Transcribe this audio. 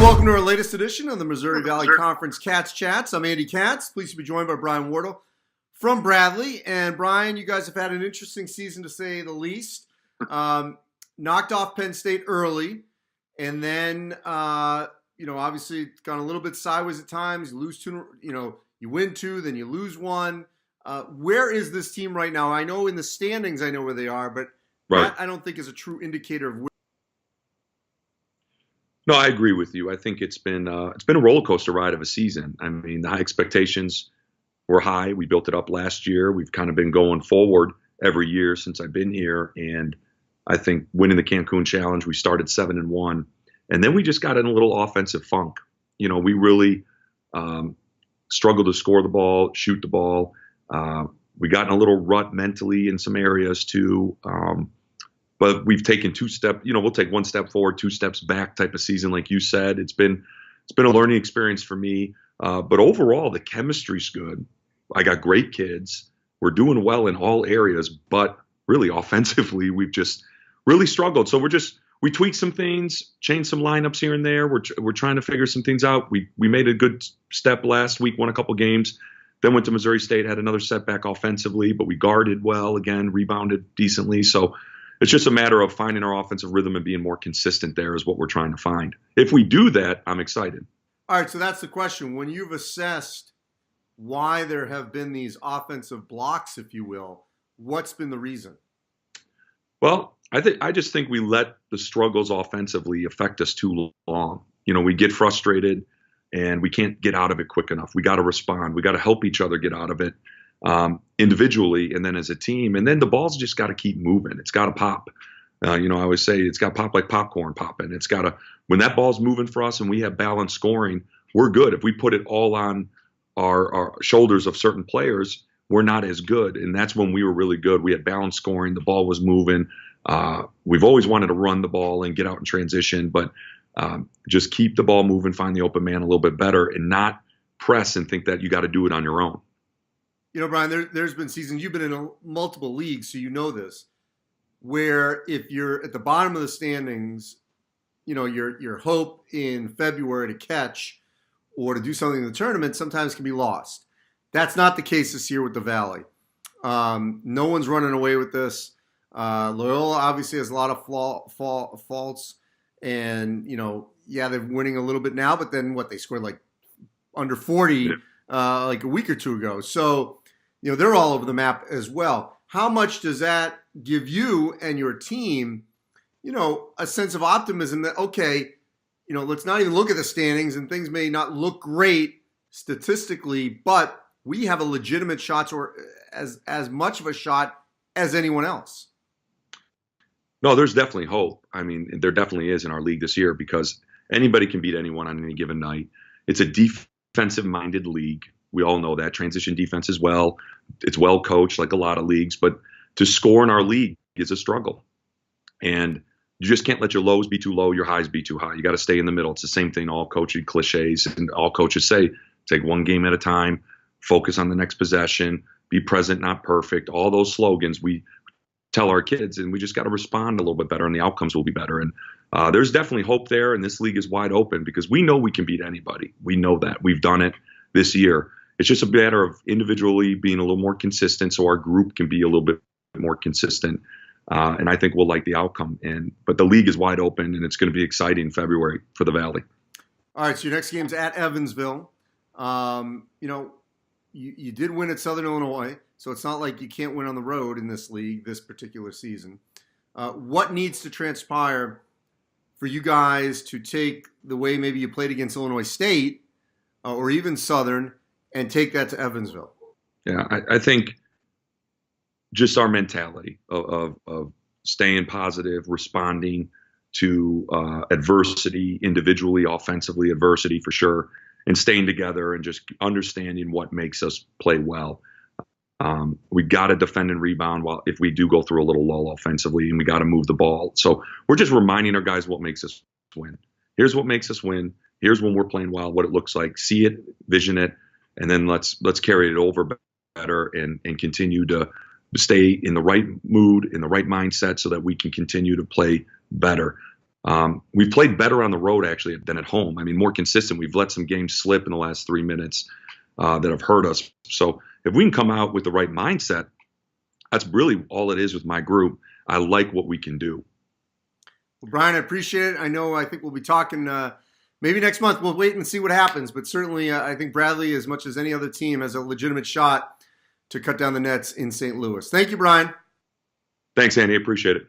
Welcome to our latest edition of the Missouri Valley Conference Cats Chats. I'm Andy Katz. Pleased to be joined by Brian Wardle from Bradley. And Brian, you guys have had an interesting season to say the least. Knocked off Penn State early, and then obviously it's gone a little bit sideways at times. You lose two, you win two, then you lose one. Where is this team right now? I know in the standings, I know where they are, but that I don't think is a true indicator of where. No, I agree with you. I think it's been a roller coaster ride of a season. I mean, the high expectations were high. We built it up last year. We've kind of been going forward every year since I've been here. And I think winning the Cancun Challenge, we started 7-1, and then we just got in a little offensive funk. We really struggled to score the ball, shoot the ball. We got in a little rut mentally in some areas too. But we've taken we'll take one step forward, two steps back type of season, like you said. It's been a learning experience for me. But overall, the chemistry's good. I got great kids. We're doing well in all areas, but really offensively, we've just really struggled. So we tweaked some things, changed some lineups here and there. We're trying to figure some things out. We made a good step last week, won a couple games, then went to Missouri State, had another setback offensively, but we guarded well again, rebounded decently. So it's just a matter of finding our offensive rhythm and being more consistent there is what we're trying to find. If we do that, I'm excited. All right, so that's the question. When you've assessed why there have been these offensive blocks, if you will, what's been the reason? Well, I just think we let the struggles offensively affect us too long. We get frustrated and we can't get out of it quick enough. We got to respond. We got to help each other get out of it. Individually and then as a team, and then the ball's just got to keep moving. It's got to pop. I always say it's got to pop like popcorn popping. It's got to, when that ball's moving for us and we have balanced scoring, we're good. If we put it all on our shoulders of certain players, we're not as good. And that's when we were really good. We had balanced scoring. The ball was moving. We've always wanted to run the ball and get out in transition, but just keep the ball moving, find the open man a little bit better, and not press and think that you got to do it on your own. Brian, there's been seasons, you've been in multiple leagues, so you know this, where if you're at the bottom of the standings, your hope in February to catch or to do something in the tournament sometimes can be lost. That's not the case this year with the Valley. No one's running away with this. Loyola obviously has a lot of faults, and, they're winning a little bit now, but then they scored like under 40 like a week or two ago. So, they're all over the map as well. How much does that give you and your team, a sense of optimism that, okay, let's not even look at the standings and things may not look great statistically, but we have a legitimate shot or as much of a shot as anyone else? No, there's definitely hope. I mean, there definitely is in our league this year because anybody can beat anyone on any given night. It's a defensive-minded league. We all know that. Transition defense as well. It's well coached like a lot of leagues, but to score in our league is a struggle. And you just can't let your lows be too low, your highs be too high. You got to stay in the middle. It's the same thing all coaching cliches and all coaches say. Take one game at a time, focus on the next possession, be present, not perfect. All those slogans we tell our kids, and we just got to respond a little bit better and the outcomes will be better. And there's definitely hope there, and this league is wide open because we know we can beat anybody. We know that. We've done it this year. It's just a matter of individually being a little more consistent so our group can be a little bit more consistent. And I think we'll like the outcome. But the league is wide open, and it's going to be exciting in February for the Valley. All right, so your next game's at Evansville. You did win at Southern Illinois, so it's not like you can't win on the road in this league this particular season. What needs to transpire for you guys to take the way maybe you played against Illinois State or even Southern and take that to Evansville? Yeah, I think just our mentality of staying positive, responding to adversity individually, offensively, adversity for sure, and staying together and just understanding what makes us play well. We got to defend and rebound if we do go through a little lull offensively, and we got to move the ball. So we're just reminding our guys what makes us win. Here's what makes us win. Here's when we're playing well, what it looks like. See it, vision it, and then let's carry it over better and continue to stay in the right mood, in the right mindset so that we can continue to play better. We've played better on the road actually than at home. I mean, more consistent. We've let some games slip in the last 3 minutes that have hurt us. So if we can come out with the right mindset, that's really all it is with my group. I like what we can do. Well, Brian, I appreciate it. I think we'll be talking maybe next month. We'll wait and see what happens. But certainly I think Bradley, as much as any other team, has a legitimate shot to cut down the nets in St. Louis. Thank you, Brian. Thanks, Andy. Appreciate it.